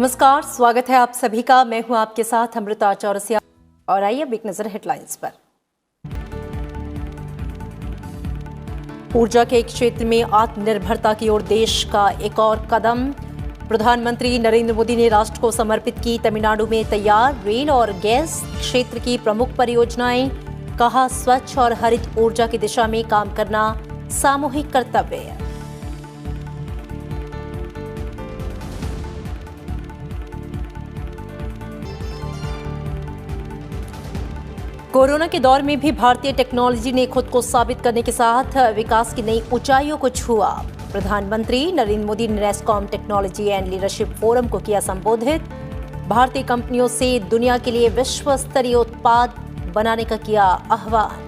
नमस्कार, स्वागत है आप सभी का। मैं हूं आपके साथ अमृता चौरसिया और आइए अब एक नजर हेडलाइंस पर। ऊर्जा के क्षेत्र में आत्मनिर्भरता की ओर देश का एक और कदम। प्रधानमंत्री नरेंद्र मोदी ने राष्ट्र को समर्पित की तमिलनाडु में तैयार रेल और गैस क्षेत्र की प्रमुख परियोजनाएं। कहा, स्वच्छ और हरित ऊर्जा की दिशा में काम करना सामूहिक कर्तव्य है। कोरोना के दौर में भी भारतीय टेक्नोलॉजी ने खुद को साबित करने के साथ विकास की नई ऊंचाइयों को छुआ। प्रधानमंत्री नरेंद्र मोदी ने NASSCOM technology and leadership forum को किया संबोधित। भारतीय कंपनियों से दुनिया के लिए विश्व स्तरीय उत्पाद बनाने का किया आह्वान।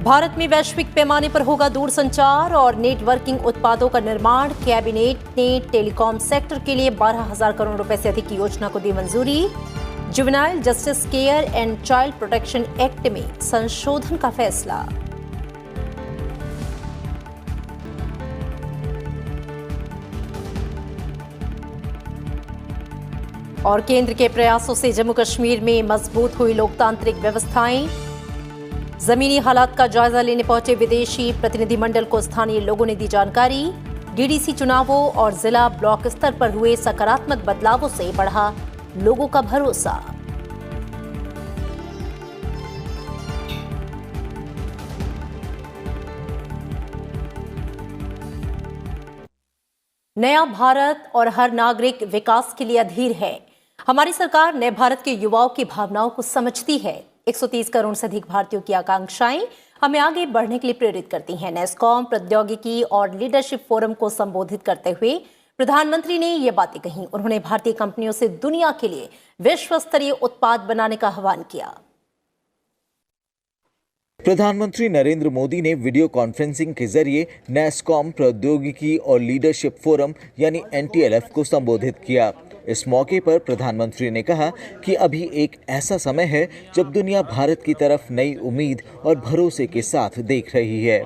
भारत में वैश्विक पैमाने पर होगा दूरसंचार और नेटवर्किंग उत्पादों का निर्माण। कैबिनेट ने टेलीकॉम सेक्टर के लिए 12,000 करोड़ रुपए से अधिक की योजना को दी मंजूरी। Juvenile justice care and child protection act में संशोधन का फैसला। और केंद्र के प्रयासों से जम्मू कश्मीर में मजबूत हुई लोकतांत्रिक व्यवस्थाएं। जमीनी हालात का जायजा लेने पहुंचे विदेशी प्रतिनिधिमंडल को स्थानीय लोगों ने दी जानकारी। डीडीसी चुनावों और जिला ब्लॉक स्तर पर हुए सकारात्मक बदलावों से बढ़ा लोगों का भरोसा। नया भारत और हर नागरिक विकास के लिए अधीर है। हमारी सरकार नए भारत के युवाओं की भावनाओं को समझती है। 130 करोड़ से अधिक भारतीयों की आकांक्षाएं हमें आगे बढ़ने के लिए प्रेरित करती हैं। नैसकॉम प्रौद्योगिकी और लीडरशिप फोरम को संबोधित करते हुए प्रधानमंत्री ने ये बातें कहीं। उन्होंने भारतीय कंपनियों से दुनिया के लिए विश्व स्तरीय उत्पाद बनाने का आह्वान किया। प्रधानमंत्री नरेंद्र मोदी ने वीडियो कॉन्फ्रेंसिंग के जरिए नैसकॉम प्रौद्योगिकी और लीडरशिप फोरम यानी NTLF को संबोधित किया। इस मौके पर प्रधानमंत्री ने कहा कि अभी एक ऐसा समय है जब दुनिया भारत की तरफ नई उम्मीद और भरोसे के साथ देख रही है।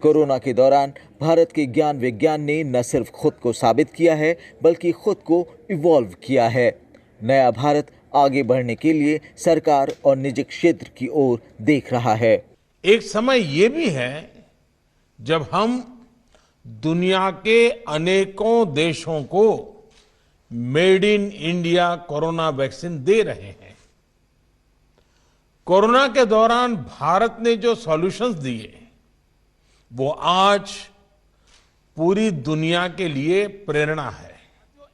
कोरोना के दौरान भारत के ज्ञान विज्ञान ने न सिर्फ खुद को साबित किया है बल्कि खुद को इवॉल्व किया है। नया भारत आगे बढ़ने के लिए सरकार और निजी क्षेत्र की ओर देख रहा है। एक समय ये भी है जब हम दुनिया के अनेकों देशों को made in India corona vaccine दे रहे हैं। कोरोना के दौरान भारत ने जो सॉल्यूशंस दिए वो आज पूरी दुनिया के लिए प्रेरणा है।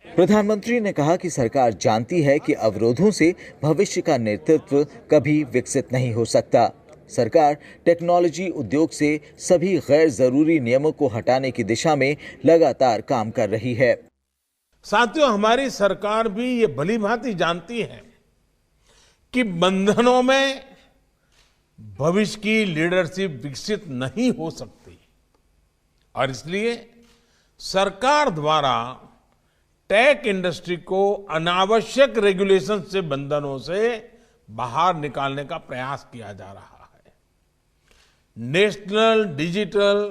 प्रधानमंत्री ने कहा कि सरकार जानती है कि अवरोधों से भविष्य का नेतृत्व कभी विकसित नहीं हो सकता। सरकार टेक्नोलॉजी उद्योग से सभी गैर जरूरी नियमों को हटाने की दिशा में लगातार काम कर रही है। साथियों, हमारी सरकार भी ये भली भांति जानती है कि बंधनों में भविष्य की लीडरशिप विकसित नहीं हो सकती और इसलिए सरकार द्वारा टेक इंडस्ट्री को अनावश्यक रेगुलेशन से बंधनों से बाहर निकालने का प्रयास किया जा रहा है। नेशनल डिजिटल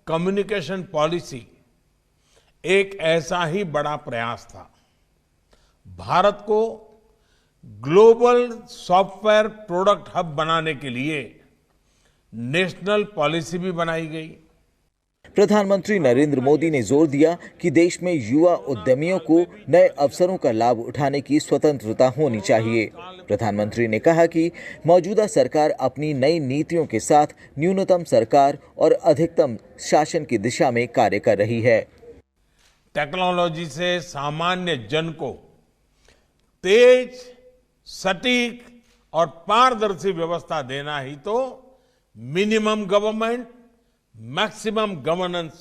कम्युनिकेशन पॉलिसी एक ऐसा ही बड़ा प्रयास था। भारत को ग्लोबल सॉफ्टवेयर प्रोडक्ट हब बनाने के लिए नेशनल पॉलिसी भी बनाई गई। प्रधानमंत्री नरेंद्र मोदी ने जोर दिया कि देश में युवा उद्यमियों को नए अवसरों का लाभ उठाने की स्वतंत्रता होनी चाहिए। प्रधानमंत्री ने कहा कि मौजूदा सरकार अपनी नई नीतियों के साथ न्यूनतम सरकार और अधिकतम शासन की दिशा में कार्य कर रही है। टेक्नोलॉजी से सामान्य जन को तेज, सटीक और पारदर्शी व्यवस्था देना ही तो मिनिमम गवर्नमेंट मैक्सिमम गवर्नेंस,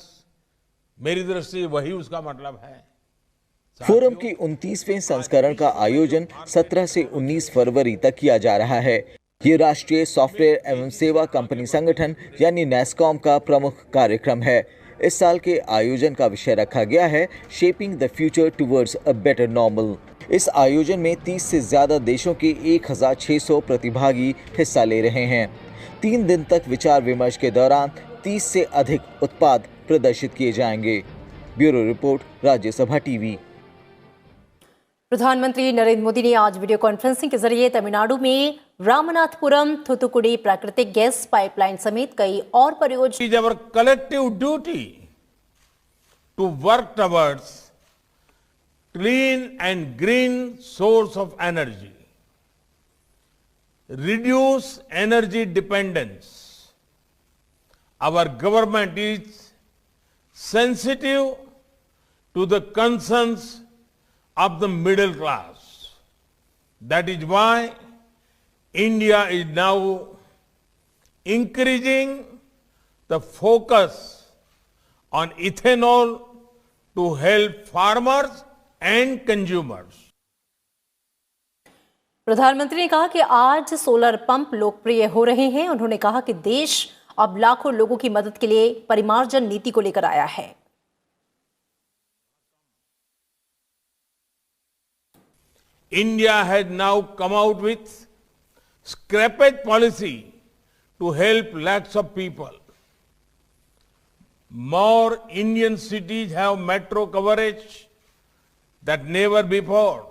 मेरी दृष्टि वही उसका मतलब है। फोरम की 29वें संस्करण का आयोजन 17 से 19 फरवरी तक किया जा रहा है। ये राष्ट्रीय सॉफ्टवेयर एवं सेवा कंपनी संगठन यानी नैसकॉम का प्रमुख कार्यक्रम है। इस साल के आयोजन का विषय रखा गया है shaping the future towards a better normal. इस आयोजन में 30 से ज्यादा देशों के 1,600 प्रतिभागी हिस्सा ले रहे हैं। 3 दिन तक विचार विमर्श के दौरान 30 से अधिक उत्पाद प्रदर्शित किए जाएंगे। Bureau report, Rajya Sabha TV. प्रधानमंत्री नरेंद्र मोदी ने आज वीडियो कॉन्फ्रेंसिंग के जरिए तमिलनाडु में रामनाथपुरम थूथुकुडी प्राकृतिक गैस पाइपलाइन समेत कई और परियोजनाएं। It is our collective duty to work towards clean and green source of energy, reduce energy dependence. Our government is sensitive to the concerns of the middle class. That is why India is now increasing the focus on ethanol to help farmers and consumers. प्रधानमंत्री ने कहा कि आज solar pump लोकप्रिय हो रहे हैं। उन्होंने कहा कि देश अब लाखों लोगों की मदद के लिए परिमार्जन नीति को लेकर आया है। India has now come out with scrappage policy to help lakhs of people. More Indian cities have metro coverage than never before.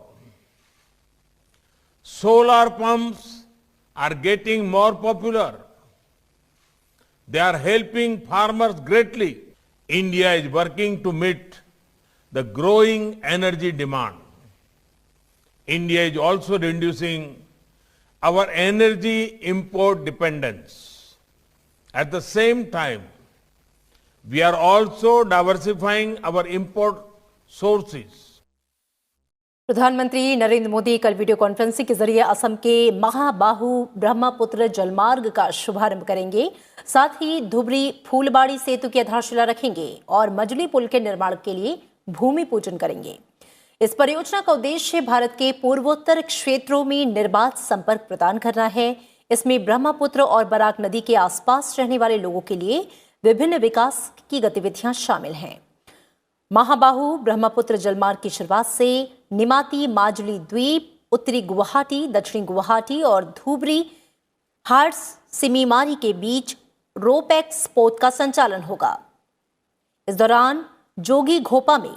Solar pumps are getting more popular. They are helping farmers greatly. India is working to meet the growing energy demand. India is also reducing our energy import dependence. At the same time, we are also diversifying our import sources. प्रधानमंत्री नरेंद्र मोदी कल video conferencing के जरिए असम के महाबाहु ब्रह्मपुत्र जलमार्ग का शुभारंभ करेंगे। साथ ही धुबरी फूलबाड़ी सेतु की आधारशिला रखेंगे और मजली पुल के निर्माण के लिए भूमि पूजन करेंगे। इस परियोजना का उद्देश्य भारत के पूर्वोत्तर क्षेत्रों में निर्बाध संपर्क प्रदान करना है। इसमें ब्रह्मपुत्र और बराक नदी के आसपास रहने वाले लोगों के लिए विभिन्न विकास की गतिविधियां शामिल हैं। महाबाहु ब्रह्मपुत्र जलमार्ग की शुरुआत से निमाती माजुली द्वीप, उत्तरी गुवाहाटी, दक्षिणी गुवाहाटी और धुबरी हार्ट्स सिमीमारी के बीच रोपैक्स पोत का संचालन होगा। इस दौरान जोगी घोपा में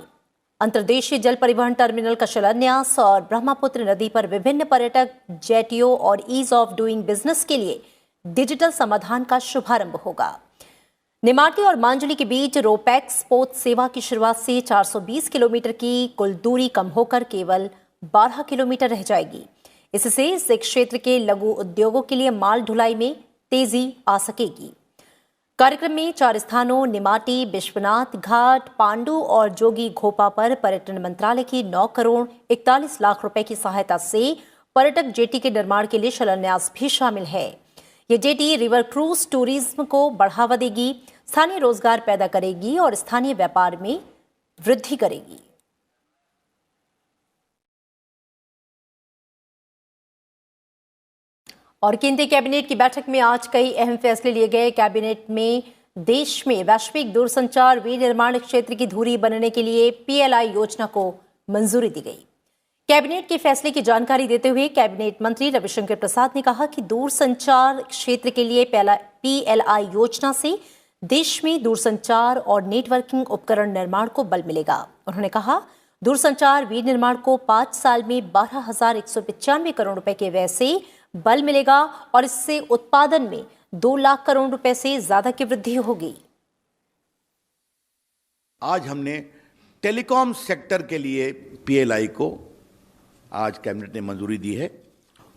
अंतर्देशीय जल परिवहन टर्मिनल का शिलान्यास और ब्रह्मपुत्र नदी पर विभिन्न पर्यटक जेटियों और ईज ऑफ डूइंग बिजनेस के लिए डिजिटल समाधान का शुभारंभ होगा। निमाती और मांजुली के बीच रोपैक्स पोत सेवा की शुरुआत से 420 किलोमीटर की कुल दूरी कम होकर केवल 12 किलोमीटर रह जाएगी। इससे इस क्षेत्र के लघु उद्योगों के लिए माल ढुलाई में तेजी आ सकेगी। कार्यक्रम में 4 स्थानों निमाटी, विश्वनाथ घाट, पांडु और जोगी घोपा पर पर्यटन मंत्रालय की 9 करोड़ 41 लाख रुपए की सहायता से पर्यटक जेटी के निर्माण के लिए शिलान्यास भी शामिल है। ये जेटी रिवर क्रूज टूरिज्म को बढ़ावा देगी, स्थानीय रोजगार पैदा करेगी और स्थानीय व्यापार में वृद्धि करेगी। और केंद्रीय कैबिनेट की बैठक में आज कई अहम फैसले लिए गए। कैबिनेट में देश में वैश्विक दूरसंचार विनिर्माण क्षेत्र की धुरी बनने के लिए PLI योजना को मंजूरी दी गई। कैबिनेट के फैसले की जानकारी देते हुए कैबिनेट मंत्री रविशंकर प्रसाद ने कहा कि दूरसंचार क्षेत्र के लिए PLI योजना से देश में दूरसंचार और नेटवर्किंग उपकरण निर्माण को बल मिलेगा। उन्होंने कहा, दूरसंचार विनिर्माण को 5 साल में 12,195 करोड़ रुपए के व्यय से बल मिलेगा और इससे उत्पादन में 2 लाख करोड़ रुपए से ज्यादा की वृद्धि होगी। आज हमने टेलीकॉम सेक्टर के लिए PLI को आज कैबिनेट ने मंजूरी दी है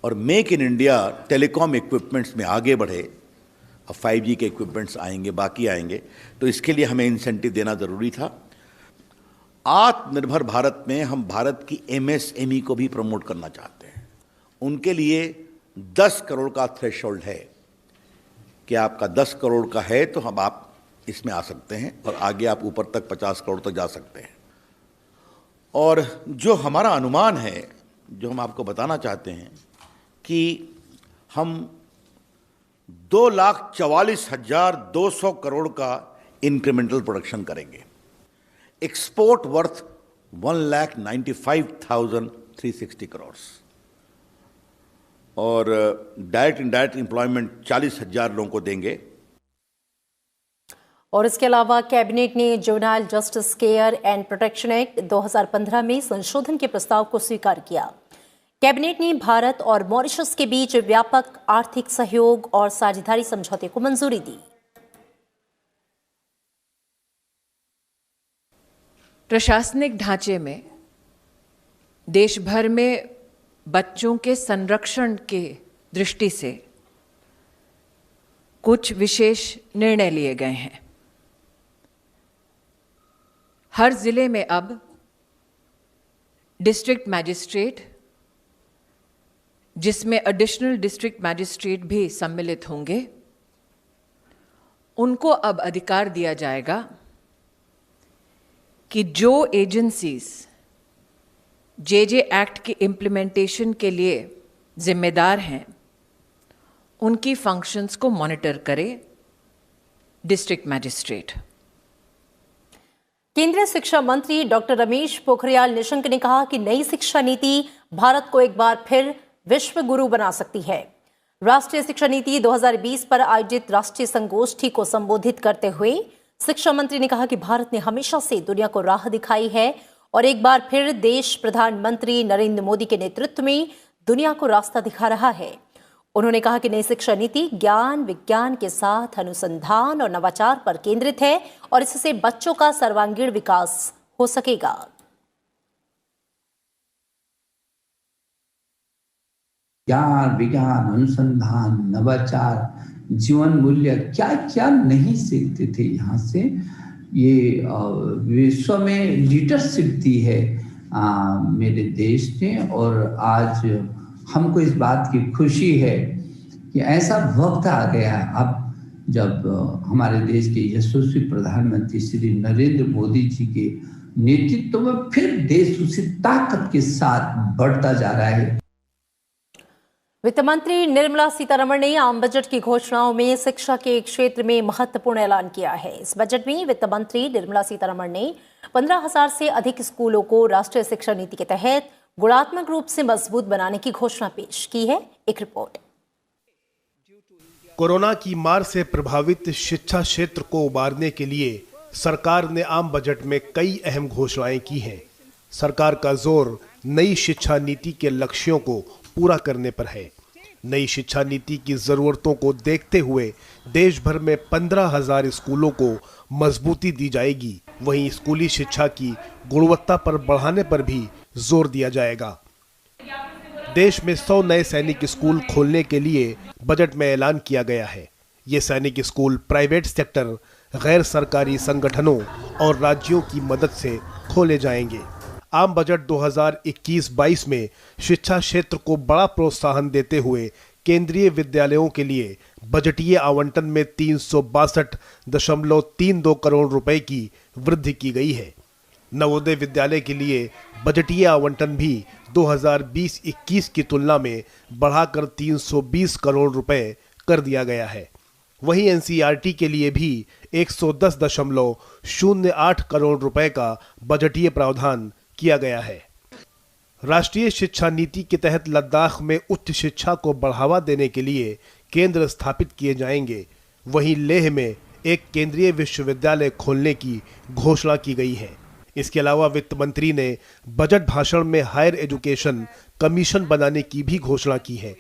और make in India telecom equipments में आगे बढ़े। अब 5G के इक्विपमेंट्स आएंगे, बाकी आएंगे, तो इसके लिए हमें इंसेंटिव देना जरूरी था। आत्मनिर्भर भारत में हम भारत की MSME को भी प्रमोट करना चाहते हैं। उनके लिए 10 करोड़ का थ्रेशोल्ड है कि आपका 10 करोड़ का है तो हम आप इसमें आ सकते हैं और आगे आप ऊपर तक 50 करोड़ तक जा सकते हैं। और जो हमारा अनुमान है, जो हम आपको बताना चाहते हैं कि हम 2,44,200 करोड़ का इंक्रीमेंटल प्रोडक्शन करेंगे। Export worth 1,95,360 crore. और डायरेक्ट इनडायरेक्ट एम्प्लॉयमेंट 40,000 लोगों को देंगे। और इसके अलावा कैबिनेट ने juvenile justice care and protection act 2015 में संशोधन के प्रस्ताव को स्वीकार किया। कैबिनेट ने भारत और मॉरिशस के बीच व्यापक आर्थिक सहयोग और साझेदारी समझौते को मंजूरी दी। प्रशासनिक ढांचे में देश भर में बच्चों के संरक्षण के दृष्टि से कुछ विशेष निर्णय लिए गए हैं। हर जिले में अब डिस्ट्रिक्ट मैजिस्ट्रेट, जिसमें एडिशनल डिस्ट्रिक्ट मैजिस्ट्रेट भी सम्मिलित होंगे, उनको अब अधिकार दिया जाएगा कि जो एजेंसीज जेजे एक्ट के इम्प्लीमेंटेशन के लिए जिम्मेदार हैं, उनकी फंक्शंस को मॉनिटर करे डिस्ट्रिक्ट मैजिस्ट्रेट। केंद्रीय शिक्षा मंत्री डॉक्टर रमेश पोखरियाल निशंक ने कहा कि नई शिक्षा नीति भारत को एक बार फिर विश्व गुरु बना सकती है। राष्ट्रीय शिक्षा नीति 2020 पर आयोजित राष्ट्रीय संगोष्ठी को संबोधित करते हुए शिक्षा मंत्री ने कहा कि भारत ने हमेशा से दुनिया को राह दिखाई है और एक बार फिर देश प्रधानमंत्री नरेंद्र मोदी के नेतृत्व में दुनिया को रास्ता दिखा रहा है। उन्होंने कहा कि नई शिक्षा नीति ज्ञान विज्ञान के साथ अनुसंधान और नवाचार पर केंद्रित है और इससे बच्चों का सर्वांगीण विकास हो सकेगा। ज्ञान विज्ञान अनुसंधान नवाचार जीवन मूल्य क्या क्या नहीं सीखते थे। यहाँ से ये विश्व में लीडरशिप दी है मेरे देश ने, और आज हमको इस बात की खुशी है कि ऐसा वक्त आ गया अब जब हमारे देश के यशस्वी प्रधानमंत्री श्री नरेंद्र मोदी जी के नेतृत्व में फिर देश उसी ताकत के साथ बढ़ता जा रहा है। वित्त मंत्री निर्मला सीतारमण ने आम बजट की घोषणाओं में शिक्षा के क्षेत्र में महत्वपूर्ण ऐलान किया है। इस बजट में वित्त मंत्री निर्मला सीतारमण ने 15,000 से अधिक स्कूलों को राष्ट्रीय शिक्षा नीति के तहत गुणात्मक रूप से मजबूत बनाने की घोषणा पेश की है। एक रिपोर्ट। कोरोना की मार से प्रभावित शिक्षा क्षेत्र को उबारने के लिए सरकार ने आम बजट में कई अहम घोषणाएं की हैं। सरकार का जोर नई शिक्षा नीति के लक्ष्यों को पूरा करने पर है। नई शिक्षा नीति की जरूरतों को देखते हुए देश भर में 15,000 स्कूलों को मजबूती दी जाएगी। वहीं स्कूली शिक्षा की गुणवत्ता पर बढ़ाने पर भी जोर दिया जाएगा। देश में 100 नए सैनिक स्कूल खोलने के लिए बजट में ऐलान किया गया है। ये सैनिक स्कूल प्राइवेट सेक्टर, गैर सरकारी संगठनों और राज्यों की मदद से खोले जाएंगे। आम बजट 2021-22 में शिक्षा क्षेत्र को बड़ा प्रोत्साहन देते हुए केंद्रीय विद्यालयों के लिए बजटीय आवंटन में 362.32 करोड़ रुपए की वृद्धि की गई है। नवोदय विद्यालय के लिए बजटीय आवंटन भी 2020-21 की तुलना में बढ़ाकर 320 करोड़ रुपए कर दिया गया है। वहीं एनसीईआरटी के लिए भी 110.08 करोड़ रुपए का बजटीय प्रावधान किया गया है। राष्ट्रीय शिक्षा नीति के तहत लद्दाख में उच्च शिक्षा को बढ़ावा देने के लिए केंद्र स्थापित किए जाएंगे। वहीं लेह में एक केंद्रीय विश्वविद्यालय खोलने की घोषणा की गई है। इसके अलावा वित्त मंत्री ने बजट भाषण में हायर एजुकेशन कमीशन बनाने की भी घोषणा की है।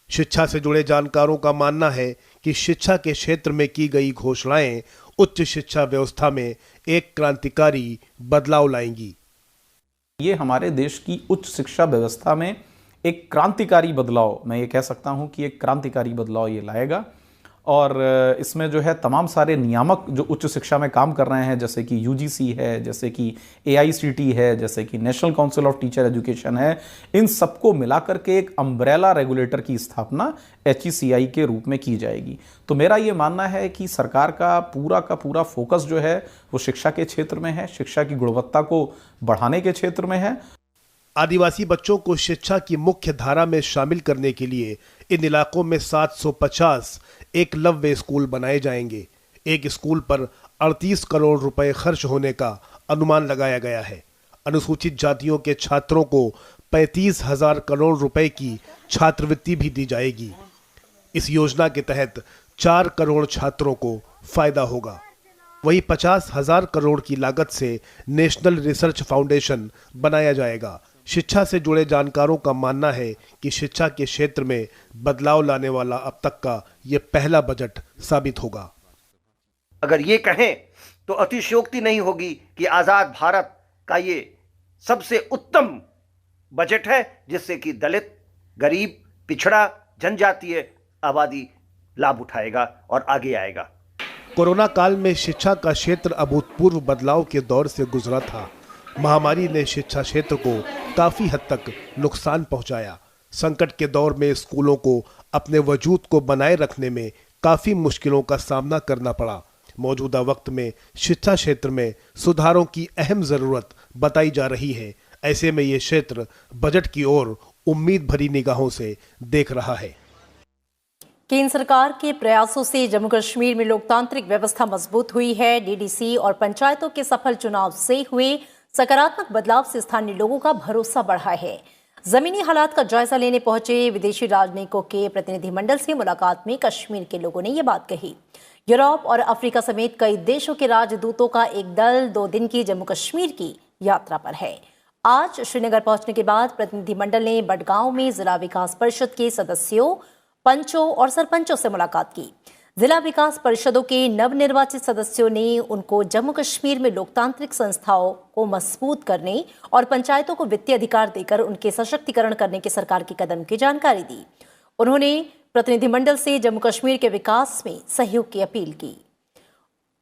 शिक्षा से जुड़े जानकारों का मानना है कि शिक्षा के क्षेत्र में की गई घोषणाएं उच्च शिक्षा व्यवस्था में एक क्रांतिकारी बदलाव लाएंगी। ये हमारे देश की उच्च शिक्षा व्यवस्था में एक क्रांतिकारी बदलाव, मैं ये कह सकता हूँ कि एक क्रांतिकारी बदलाव ये लाएगा। और इसमें जो है तमाम सारे नियामक जो उच्च शिक्षा में काम कर रहे हैं, जैसे कि यूजीसी है, जैसे कि एआईसीटी है, जैसे कि national council of teacher education है, इन सबको मिलाकर के एक अम्ब्रेला रेगुलेटर की स्थापना एचईसीआई के रूप में की जाएगी। तो मेरा ये मानना है कि सरकार का पूरा फोकस जो है वो शिक्षा के क्षेत्र में है, शिक्षा की गुणवत्ता को बढ़ाने के क्षेत्र में है। आदिवासी बच्चों को शिक्षा की मुख्य धारा में शामिल करने के लिए इन इलाकों में 750 एकलव्य स्कूल बनाए जाएंगे। एक स्कूल पर 38 करोड़ रुपए खर्च होने का अनुमान लगाया गया है। अनुसूचित जातियों के छात्रों को 35,000 करोड़ रुपए की छात्रवृत्ति भी दी जाएगी। इस योजना के तहत 4 करोड़ छात्रों को फायदा होगा। वहीं 50,000 करोड़ की लागत से नेशनल रिसर्च फाउंडेशन बनाया जाएगा। शिक्षा से जुड़े जानकारों का मानना है कि शिक्षा के क्षेत्र में बदलाव लाने वाला अब तक का ये पहला बजट साबित होगा। अगर ये कहें तो अतिशयोक्ति नहीं होगी कि आजाद भारत का ये सबसे उत्तम बजट है, जिससे कि दलित, गरीब, पिछड़ा, जनजातीय आबादी लाभ उठाएगा और आगे आएगा। कोरोना काल में शिक्षा का क्षेत्र अभूतपूर्व बदलाव के दौर से गुजरा था। महामारी ने शिक्षा क्षेत्र को काफी हद तक नुकसान पहुंचाया। संकट के दौर में स्कूलों को अपने वजूद को बनाए रखने में काफी मुश्किलों का सामना करना पड़ा। मौजूदा वक्त में शिक्षा क्षेत्र में सुधारों की अहम जरूरत बताई जा रही है। ऐसे में ये क्षेत्र बजट की ओर उम्मीद भरी निगाहों से देख रहा है। केंद्र सरकार के प्रयासों से जम्मू कश्मीर में लोकतांत्रिक व्यवस्था मजबूत हुई है। डीडीसी और पंचायतों के सफल चुनाव से हुए सकारात्मक बदलाव से स्थानीय लोगों का भरोसा बढ़ा है। जमीनी हालात का जायजा लेने पहुंचे विदेशी राजनयिकों के प्रतिनिधिमंडल से मुलाकात में कश्मीर के लोगों ने ये बात कही। यूरोप और अफ्रीका समेत कई देशों के राजदूतों का एक दल 2 दिन की जम्मू कश्मीर की यात्रा पर है। आज श्रीनगर पहुंचने के बाद प्रतिनिधिमंडल ने बडगांव में जिला विकास परिषद के सदस्यों, पंचों और सरपंचों से मुलाकात की। जिला विकास परिषदों के नवनिर्वाचित सदस्यों ने उनको जम्मू कश्मीर में लोकतांत्रिक संस्थाओं को मजबूत करने और पंचायतों को वित्तीय अधिकार देकर उनके सशक्तिकरण करने के सरकार के कदम की जानकारी दी। उन्होंने प्रतिनिधिमंडल से जम्मू कश्मीर के विकास में सहयोग की अपील की।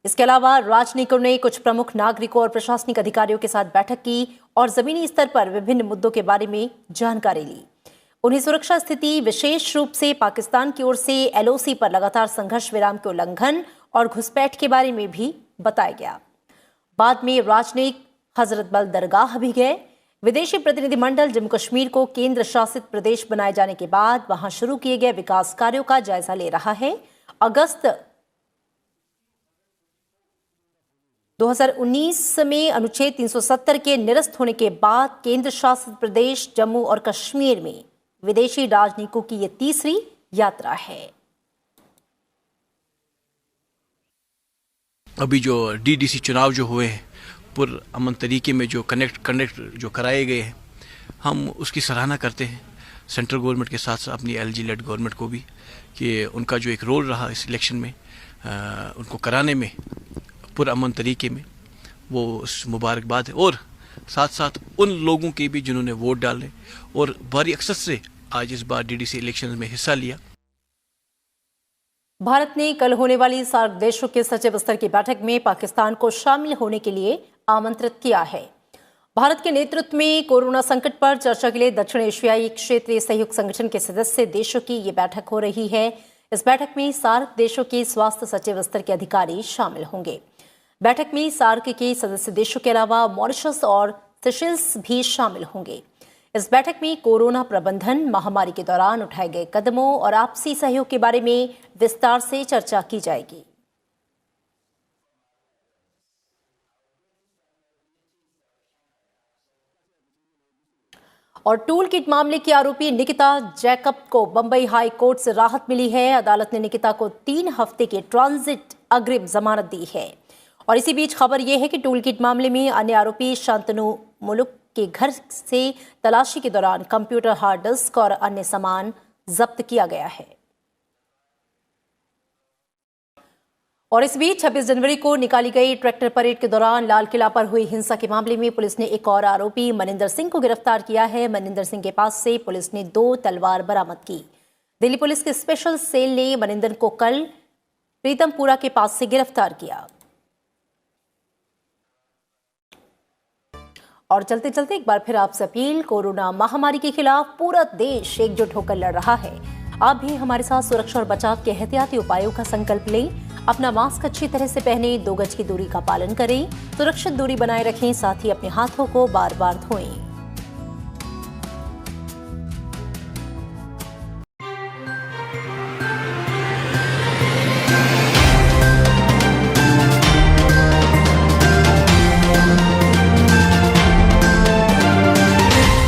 इसके अलावा राजनयिकों ने कुछ प्रमुख नागरिकों और प्रशासनिक अधिकारियों के साथ बैठक की और जमीनी स्तर पर विभिन्न मुद्दों के बारे में जानकारी ली। उन्हें सुरक्षा स्थिति, विशेष रूप से पाकिस्तान की ओर से एलओसी पर लगातार संघर्ष विराम के उल्लंघन और घुसपैठ के बारे में भी बताया गया। बाद में राजनयिक हजरत बल दरगाह भी गए। विदेशी प्रतिनिधिमंडल जम्मू कश्मीर को केंद्र शासित प्रदेश बनाए जाने के बाद वहां शुरू किए गए विकास कार्यों का जायजा ले रहा है। अगस्त 2019 में अनुच्छेद 370 के निरस्त होने के बाद केंद्र शासित प्रदेश जम्मू और कश्मीर में विदेशी राजनयिकों की यह तीसरी यात्रा है। अभी जो डीडीसी चुनाव जो हुए हैं पुरअमन तरीके में जो कनेक्ट जो कराए गए हैं, हम उसकी सराहना करते हैं सेंट्रल गवर्नमेंट के साथ साथ अपनी एलजी लेड गवर्नमेंट को भी, कि उनका जो एक रोल रहा इस इलेक्शन में उनको कराने में पुरअमन तरीके में, वो मुबारकबाद है। और साथ साथ उन लोगों के भी जिन्होंने वोट डाले और भारी अक्सर से आज इस बार डीडीसी इलेक्शन में हिस्सा लिया। भारत ने कल होने वाली सार्क देशों के सचिव स्तर की बैठक में पाकिस्तान को शामिल होने के लिए आमंत्रित किया है। भारत के नेतृत्व में कोरोना संकट पर चर्चा के लिए दक्षिण एशियाई क्षेत्रीय सहयोग संगठन के सदस्य देशों की ये बैठक हो रही है। इस बैठक में सार्क देशों के स्वास्थ्य सचिव स्तर के अधिकारी शामिल होंगे। बैठक में सार्क के सदस्य देशों के अलावा मॉरिशस और सेशेल्स भी शामिल होंगे। इस बैठक में कोरोना प्रबंधन, महामारी के दौरान उठाए गए कदमों और आपसी सहयोग के बारे में विस्तार से चर्चा की जाएगी। और टूल किट मामले की आरोपी निकिता जैकब को बंबई हाई कोर्ट से राहत मिली है। अदालत ने निकिता को 3 हफ्ते की ट्रांजिट अग्रिम जमानत दी है। और इसी बीच खबर यह है कि टूल किट मामले में अन्य आरोपी शांतनु मुलुक के घर से तलाशी के दौरान कंप्यूटर, हार्ड डिस्क और अन्य सामान जब्त किया गया है। और इस बीच 26 जनवरी को निकाली गई ट्रैक्टर परेड के दौरान लाल किला पर हुई हिंसा के मामले में पुलिस ने एक और आरोपी मनिंदर सिंह को गिरफ्तार किया है। मनिंदर सिंह के पास से पुलिस ने 2 तलवार बरामद की। दिल्ली पुलिस के स्पेशल सेल ने मनिंदर को कल प्रीतमपुरा के पास से गिरफ्तार किया। और चलते चलते एक बार फिर आपसे अपील, कोरोना महामारी के खिलाफ पूरा देश एकजुट होकर लड़ रहा है। आप भी हमारे साथ सुरक्षा और बचाव के एहतियाती उपायों का संकल्प लें। अपना मास्क अच्छी तरह से पहने, 2 गज की दूरी का पालन करें, सुरक्षित दूरी बनाए रखें, साथ ही अपने हाथों को बार बार धोएं।